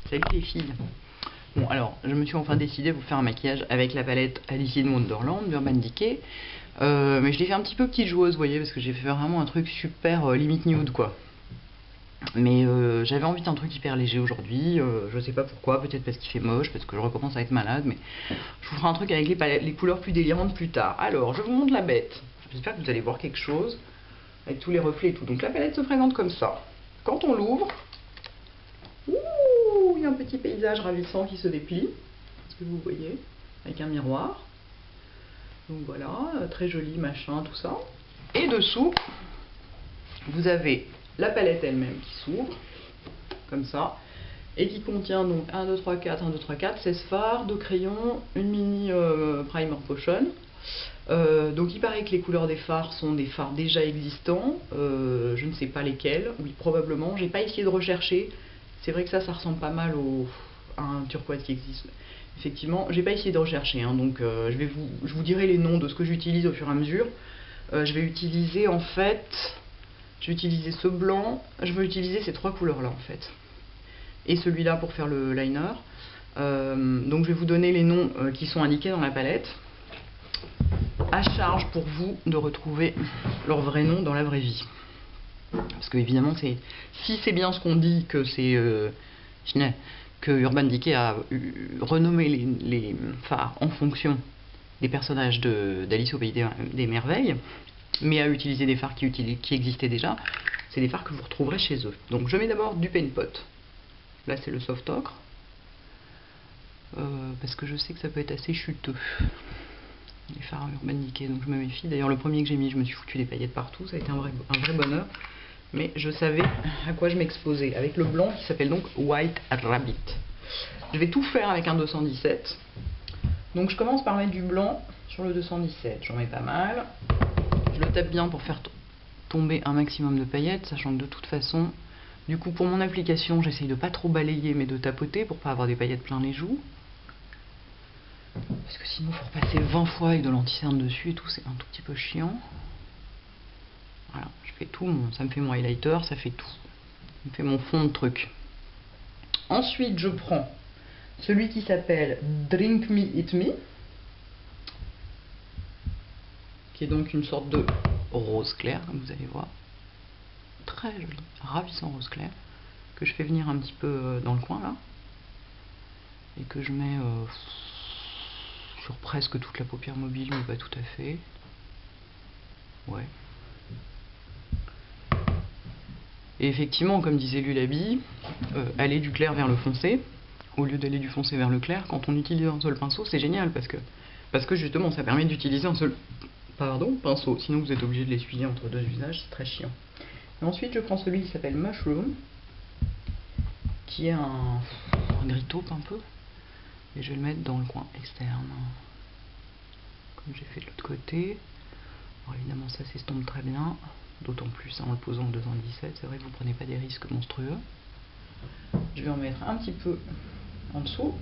Salut les filles. Bon alors, je me suis enfin décidée à vous faire un maquillage avec la palette Alice in Wonderland d'Urban Decay. Mais je l'ai fait un petit peu petite joueuse, vous voyez, parce que j'ai fait vraiment un truc super limite nude quoi. Mais j'avais envie d'un truc hyper léger aujourd'hui, je sais pas pourquoi, peut-être parce qu'il fait moche, parce que je recommence à être malade, mais je vous ferai un truc avec les couleurs plus délirantes plus tard. Alors, je vous montre la bête. J'espère que vous allez voir quelque chose, avec tous les reflets et tout. Donc la palette se présente comme ça. Quand on l'ouvre, ouh, il y a un petit paysage ravissant qui se déplie, est-ce que vous voyez, avec un miroir. Donc voilà, très joli machin, tout ça. Et dessous, vous avez la palette elle-même qui s'ouvre, comme ça, et qui contient donc 1, 2, 3, 4, 1, 2, 3, 4, 16 fards, 2 crayons, une mini primer potion. Donc il paraît que les couleurs des fards sont des fards déjà existants, je ne sais pas lesquels, oui probablement, j'ai pas essayé de rechercher, c'est vrai que ça ressemble pas mal à un turquoise qui existe. Effectivement, j'ai pas essayé de rechercher, hein, donc je vous dirai les noms de ce que j'utilise au fur et à mesure. Je vais utiliser en fait, je vais utiliser ce blanc, je vais utiliser ces trois couleurs là en fait, et celui-là pour faire le liner. Donc je vais vous donner les noms qui sont indiqués dans la palette. À charge pour vous de retrouver leur vrai nom dans la vraie vie. Parce que évidemment, si c'est bien ce qu'on dit que c'est que Urban Decay a renommé les fards en fonction des personnages d'Alice au Pays des Merveilles, mais a utilisé des fards qui existaient déjà, c'est des fards que vous retrouverez chez eux. Donc je mets d'abord du Paint Pot. Là c'est le soft ocre, parce que je sais que ça peut être assez chuteux. Les fards Urban Decay, donc je me méfie. D'ailleurs le premier que j'ai mis, je me suis foutu des paillettes partout, ça a été un vrai bonheur. Mais je savais à quoi je m'exposais, avec le blanc qui s'appelle donc White Rabbit. Je vais tout faire avec un 217. Donc je commence par mettre du blanc sur le 217, j'en mets pas mal. Je le tape bien pour faire tomber un maximum de paillettes, sachant que de toute façon, du coup pour mon application, j'essaye de pas trop balayer mais de tapoter pour pas avoir des paillettes plein les joues. Parce que sinon il faut repasser 20 fois avec de l'anti-cerne dessus et tout, c'est un tout petit peu chiant. Voilà, je fais tout, ça me fait mon highlighter, ça fait tout. Ça me fait mon fond de truc. Ensuite, je prends celui qui s'appelle Drink Me, Eat Me, qui est donc une sorte de rose clair, comme vous allez voir. Très joli, ravissant rose clair, que je fais venir un petit peu dans le coin là. Et que je mets sur presque toute la paupière mobile, mais pas tout à fait. Ouais. Et effectivement, comme disait Lulabi, aller du clair vers le foncé, au lieu d'aller du foncé vers le clair, quand on utilise un seul pinceau, c'est génial, parce que justement, ça permet d'utiliser un seul pinceau, sinon vous êtes obligé de l'essuyer entre deux usages, c'est très chiant. Et ensuite, je prends celui qui s'appelle Mushroom, qui est un gris taupe un peu, et je vais le mettre dans le coin externe, comme j'ai fait de l'autre côté. Alors évidemment, ça s'estompe très bien. D'autant plus en le posant au 217, c'est vrai que vous prenez pas des risques monstrueux. Je vais en mettre un petit peu en dessous.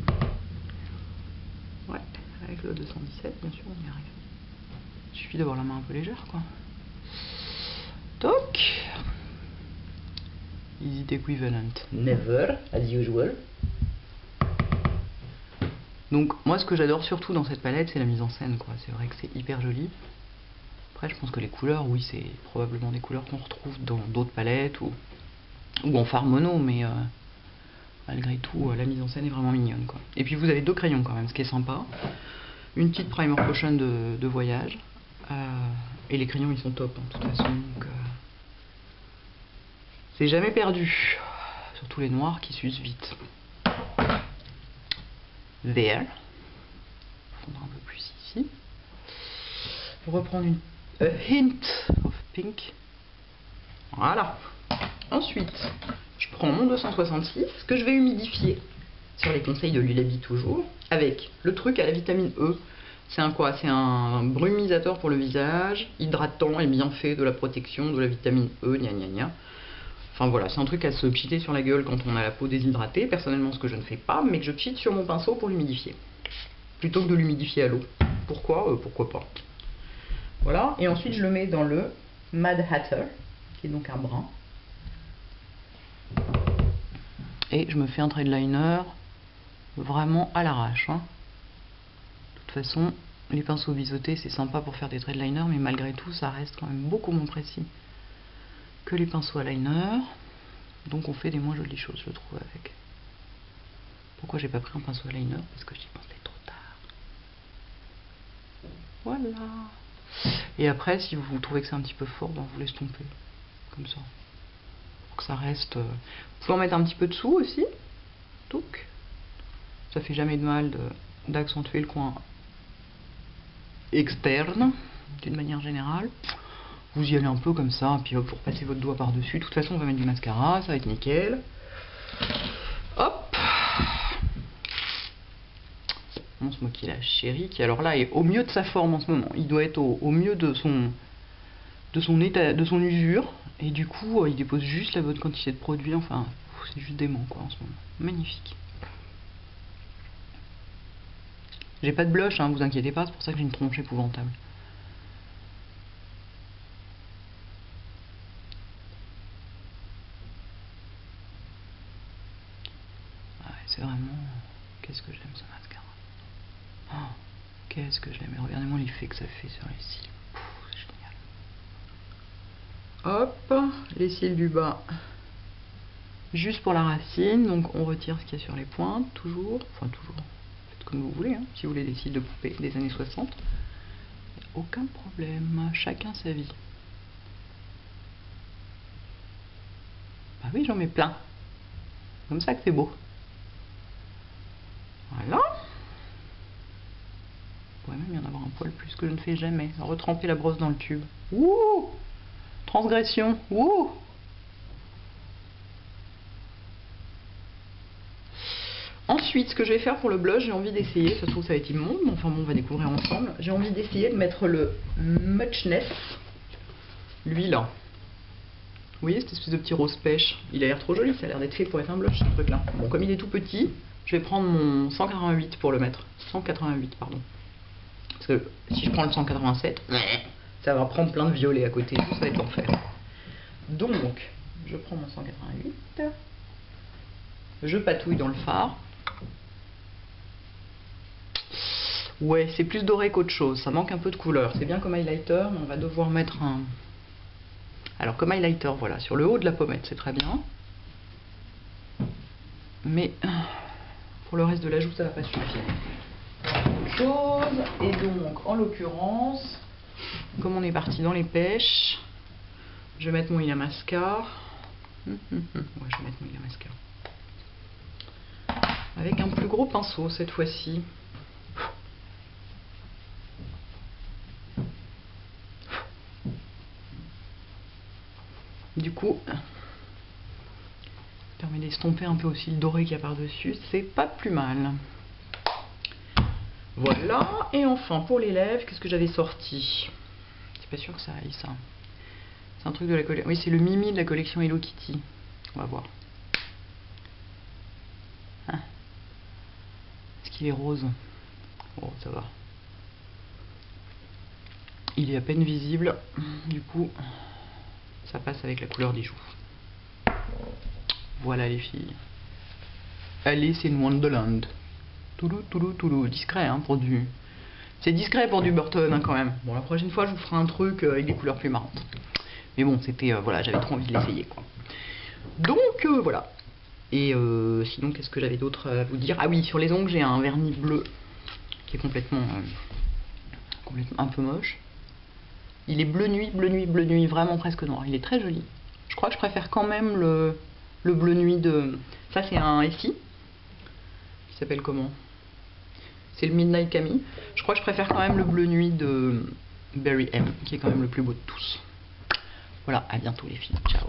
Ouais, avec le 217, bien sûr, on y arrive. Il suffit d'avoir la main un peu légère, quoi. Toc. Is it equivalent? Never, as usual. Donc, moi, ce que j'adore surtout dans cette palette, c'est la mise en scène, quoi. C'est vrai que c'est hyper joli. Après, je pense que les couleurs, oui, c'est probablement des couleurs qu'on retrouve dans d'autres palettes ou en fard mono, mais malgré tout, la mise en scène est vraiment mignonne, quoi. Et puis, vous avez deux crayons quand même, ce qui est sympa. Une petite primer potion de voyage. Et les crayons, ils sont top, hein, de toute façon. Donc, c'est jamais perdu. Surtout les noirs qui s'usent vite. There. Fondre un peu plus ici. Pour reprendre a hint of pink. Voilà. Ensuite, je prends mon 266 que je vais humidifier sur les conseils de Lulabi toujours, avec le truc à la vitamine E. C'est un quoi? C'est un brumisateur pour le visage, hydratant et bien fait, de la protection, de la vitamine E, gna gna gna. Enfin voilà, c'est un truc à se pchiter sur la gueule quand on a la peau déshydratée. Personnellement, ce que je ne fais pas, mais que je pchite sur mon pinceau pour l'humidifier. Plutôt que de l'humidifier à l'eau. Pourquoi? Pourquoi pas. Voilà, et ensuite je le mets dans le Mad Hatter, qui est donc un brun. Et je me fais un trade liner vraiment à l'arrache. Hein. De toute façon, les pinceaux biseautés, c'est sympa pour faire des trade liners, mais malgré tout, ça reste quand même beaucoup moins précis que les pinceaux à liner. Donc on fait des moins jolies choses, je trouve, avec. Pourquoi j'ai pas pris un pinceau à liner? Parce que j'y pensais trop tard. Voilà. Et après, si vous trouvez que c'est un petit peu fort, ben vous l'estompez. Comme ça. Pour que ça reste... Vous pouvez en mettre un petit peu dessous aussi. Donc, ça fait jamais de mal d'accentuer le coin externe, d'une manière générale. Vous y allez un peu comme ça, puis hop, vous repassez votre doigt par-dessus. De toute façon, on va mettre du mascara, ça va être nickel. Hop. On se moquille la chérie, qui alors là est au mieux de sa forme en ce moment. Il doit être au mieux de son état, de son usure. Et du coup, il dépose juste la bonne quantité de produit. Enfin, c'est juste dément quoi en ce moment. Magnifique. J'ai pas de blush, hein, vous inquiétez pas, c'est pour ça que j'ai une tronche épouvantable. Ouais, c'est vraiment... Qu'est-ce que j'aime ce mascara. Oh, qu'est-ce que je l'aime. Regardez-moi l'effet que ça fait sur les cils. C'est génial. Hop, les cils du bas. Juste pour la racine, donc on retire ce qu'il y a sur les pointes, toujours. Enfin, toujours. Faites comme vous voulez, hein, si vous voulez des cils de poupée des années 60. Aucun problème, chacun sa vie. Bah oui, j'en mets plein. Comme ça que c'est beau. Voilà. Il pourrait même y en avoir un poil plus que je ne fais jamais. Retremper la brosse dans le tube. Ouh! Transgression. Ouh! Ensuite, ce que je vais faire pour le blush, j'ai envie d'essayer, ça se trouve ça va être immonde, mais enfin bon, on va découvrir ensemble. J'ai envie d'essayer de mettre le Muchness, lui là. Vous voyez cette espèce de petit rose pêche? Il a l'air trop joli, ça a l'air d'être fait pour être un blush ce truc là. Bon, comme il est tout petit, je vais prendre mon 188 pour le mettre. 188, pardon. Parce que si je prends le 187, ça va prendre plein de violet à côté, ça va être l'enfer. Donc, je prends mon 188, je patouille dans le fard. Ouais, c'est plus doré qu'autre chose, ça manque un peu de couleur. C'est bien comme highlighter, mais on va devoir mettre un... Alors comme highlighter, voilà, sur le haut de la pommette, c'est très bien. Mais pour le reste de la joue, ça va pas suffire. Autre chose, et donc en l'occurrence, comme on est parti dans les pêches, je vais mettre mon Illamasqua. Ouais, je vais mettre mon Illamasqua. Avec un plus gros pinceau cette fois-ci. Du coup, ça permet d'estomper un peu aussi le doré qu'il y a par-dessus, c'est pas plus mal. Voilà, et enfin pour les lèvres, qu'est-ce que j'avais sorti? C'est pas sûr que ça aille ça. C'est un truc de la collection. Oui, c'est le Mimi de la collection Hello Kitty. On va voir. Ah. Est-ce qu'il est rose? Bon, ça va. Il est à peine visible, du coup, ça passe avec la couleur des joues. Voilà les filles. Alice in Wonderland. Toulou, toulou, toulou. Discret, hein, pour du... C'est discret pour du Burton, hein, quand même. Bon, la prochaine fois, je vous ferai un truc avec des couleurs plus marrantes. Mais bon, c'était... voilà, j'avais trop envie de l'essayer, quoi. Donc, voilà. Et sinon, qu'est-ce que j'avais d'autre à vous dire? Ah oui, sur les ongles, j'ai un vernis bleu qui est complètement un peu moche. Il est bleu nuit, bleu nuit, bleu nuit, vraiment presque noir. Il est très joli. Je crois que je préfère quand même le bleu nuit de... Ça, c'est un Essie. Qui s'appelle comment? C'est le Midnight Camille. Je crois que je préfère quand même le bleu nuit de Berry M, qui est quand même le plus beau de tous. Voilà, à bientôt les filles. Ciao.